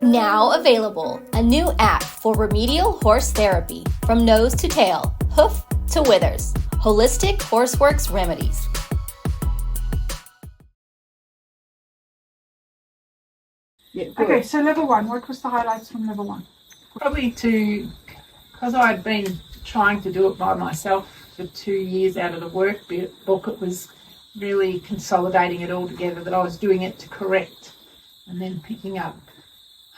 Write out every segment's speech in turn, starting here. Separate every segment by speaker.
Speaker 1: Now available, a new app for remedial horse therapy from nose to tail, hoof to withers. Holistic Horseworks Remedies.
Speaker 2: Yeah,
Speaker 3: okay, so level 1, what was the highlights from level 1?
Speaker 2: probably because I'd been trying to do it by myself for 2 years out of the workbook, it was really consolidating it all together, that I was doing it to correct and then picking up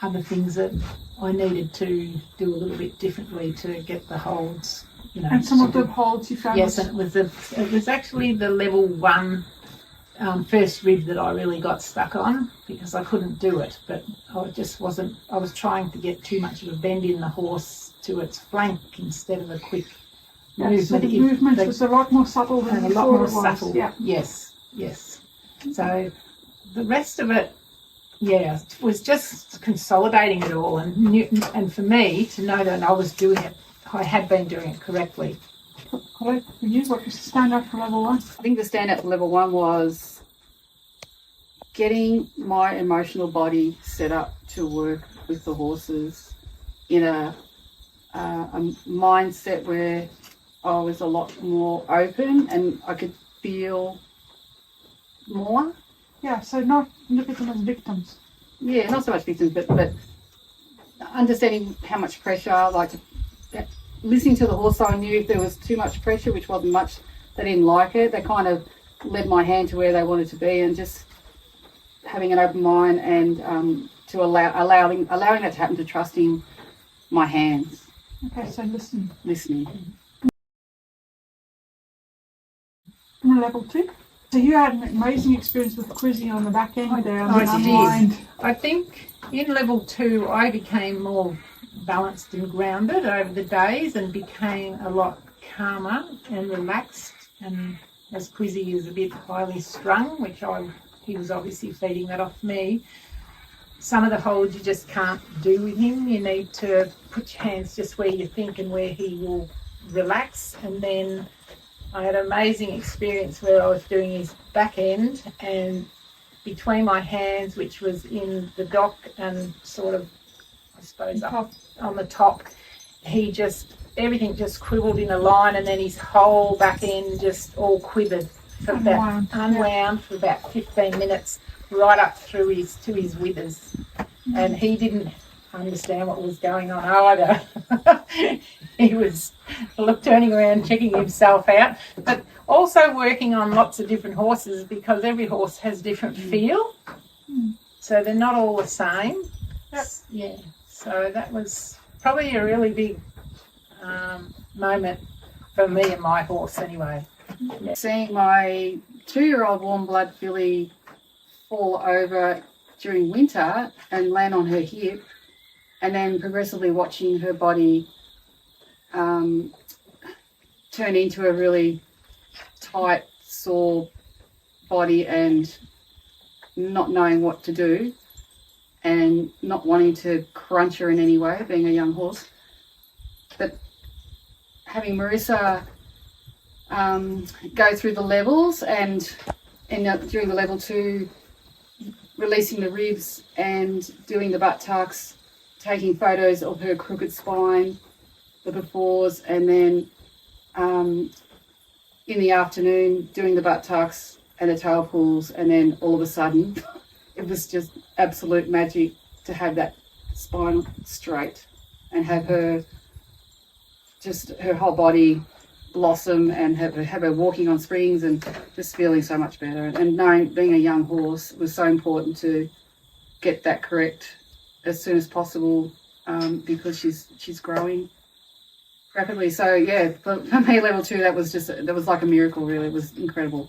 Speaker 2: other things that I needed to do a little bit differently to get the holds.
Speaker 3: And some of the holds you found?
Speaker 2: Yes, and it was actually the level 1 first rib that I really got stuck on, because I couldn't do it, but I was trying to get too much of a bend in the horse to its flank instead of a quick movement.
Speaker 3: So the movement was a lot more subtle than you thought it was. Yeah.
Speaker 2: Yes. So the rest of it, was just consolidating it all, and for me to know that I had been doing it correctly.
Speaker 3: What was the standout for level 1?
Speaker 4: I think the standout for level 1 was getting my emotional body set up to work with the horses in a mindset where I was a lot more open and I could feel more.
Speaker 3: Yeah, so not look at them as victims.
Speaker 4: Yeah, not so much victims, but understanding how much pressure, like listening to the horse, so I knew if there was too much pressure, which wasn't much, they didn't like it. They kind of led my hand to where they wanted to be, and just having an open mind and to allowing that to happen, to trusting my hands.
Speaker 3: Okay, so
Speaker 4: Listening.
Speaker 3: And level 2? So you had an amazing experience with quizzing on the back end there.
Speaker 2: I think in level 2 I became more balanced and grounded over the days and became a lot calmer and relaxed, and as Quizzy is a bit highly strung, which he was obviously feeding that off me, some of the holds you just can't do with him. You need to put your hands just where you think and where he will relax. And then I had an amazing experience where I was doing his back end, and between my hands, which was in the dock and sort of, I suppose, up on the top, everything just quivered in a line, and then his whole back end just all quivered for unwound for about 15 minutes, right up through to his withers. And he didn't understand what was going on either. He was turning around, checking himself out, but also working on lots of different horses, because every horse has different feel, so they're not all the same.
Speaker 3: Yep.
Speaker 2: Yeah, so that was probably a really big moment for me and my horse anyway. Yeah.
Speaker 4: Seeing my 2-year-old warm blood filly fall over during winter and land on her hip, and then progressively watching her body turn into a really tight, sore body, and not knowing what to do and not wanting to crunch her in any way, being a young horse. But having Marissa go through the levels, and during the level 2, releasing the ribs and doing the buttocks, taking photos of her crooked spine, the befores, and then in the afternoon doing the buttocks and the tail pulls, and then all of a sudden it was just absolute magic to have that spine straight and have her whole body blossom, and have her walking on springs and just feeling so much better. And knowing, being a young horse, was so important to get that correct as soon as possible, because she's growing rapidly. So yeah, for me, level 2, that was like a miracle, really. It was incredible.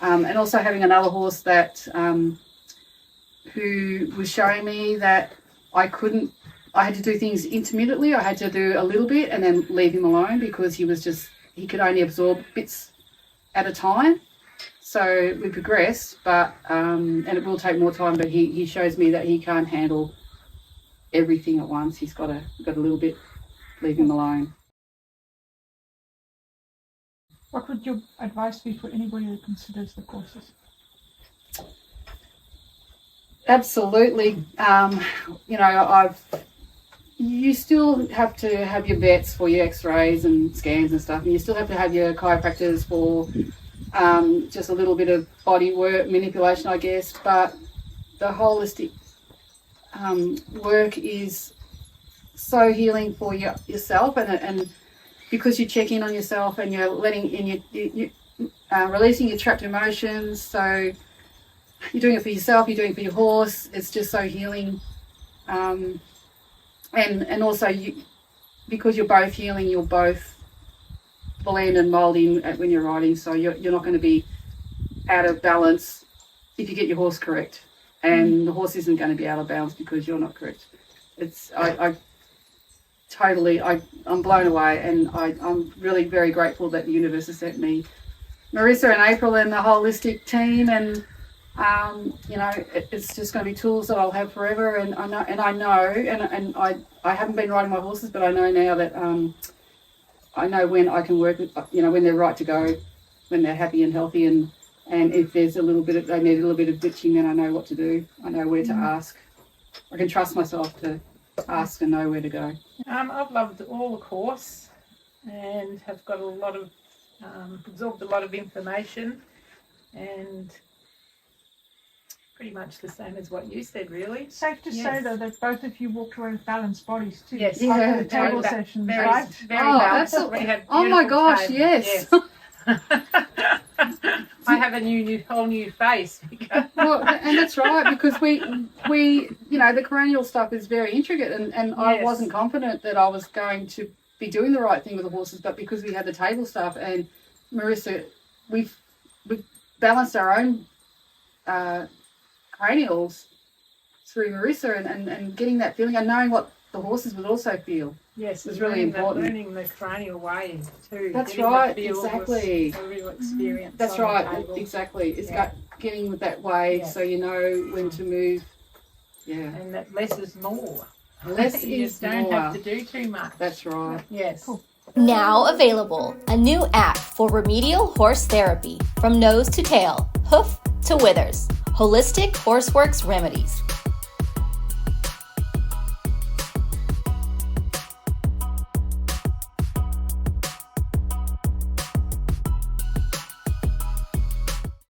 Speaker 4: And also having another horse that who was showing me that I had to do things intermittently. I had to do a little bit and then leave him alone, because he could only absorb bits at a time. So we progressed, but and it will take more time, but he shows me that he can't handle everything at once. He's got a little bit, leave him alone.
Speaker 3: What would your advice be for anybody who considers the courses?
Speaker 4: Absolutely. You still have to have your vets for your x-rays and scans and stuff, and you still have to have your chiropractors for just a little bit of body work, manipulation, I guess. But the holistic work is so healing for yourself, and because you check in on yourself and you're letting in you releasing your trapped emotions. So you're doing it for yourself, you're doing it for your horse. It's just so healing. And also because you're both healing, you're both blend and mold in when you're riding. So you're not going to be out of balance if you get your horse correct, and the horse isn't going to be out of balance because you're not correct. I'm blown away, and I'm really very grateful that the universe has sent me Marissa and April and the holistic team, and it's just going to be tools that I'll have forever. And I haven't been riding my horses, but I know now that I know when I can work with, when they're right to go, when they're happy and healthy, and if there's they need a little bit of bitching, then I know what to do. I know where to ask. I can trust myself to ask and know where to go.
Speaker 2: I've loved all the course and have got absorbed a lot of information, and pretty much the same as what you said, really.
Speaker 3: Safe to say, though, that both of you walked away with balanced bodies too.
Speaker 2: Yes.
Speaker 3: After the table sessions,
Speaker 2: very,
Speaker 3: right?
Speaker 2: very balanced. We have
Speaker 4: my
Speaker 2: beautiful
Speaker 4: gosh,
Speaker 2: tables.
Speaker 4: yes.
Speaker 2: I have a whole new face.
Speaker 4: Well, and that's right, because we the cranial stuff is very intricate, and I wasn't confident that I was going to be doing the right thing with the horses, but because we had the table stuff and Marissa, we've balanced our own cranials through Marissa, and getting that feeling and knowing what the horses would also feel.
Speaker 2: Yes,
Speaker 4: it's really important.
Speaker 2: Learning the cranial way too.
Speaker 4: That's right, exactly.
Speaker 2: A real experience.
Speaker 4: That's right, exactly. It's got getting with that wave, so you know when to move. Yeah. And
Speaker 2: that less is more.
Speaker 4: Less
Speaker 2: you
Speaker 4: is
Speaker 2: just don't
Speaker 4: more.
Speaker 2: have to do too much.
Speaker 4: That's right.
Speaker 2: Yes.
Speaker 3: Cool.
Speaker 1: Now available, a new app for remedial horse therapy from nose to tail, hoof to withers. Holistic Horseworks Remedies.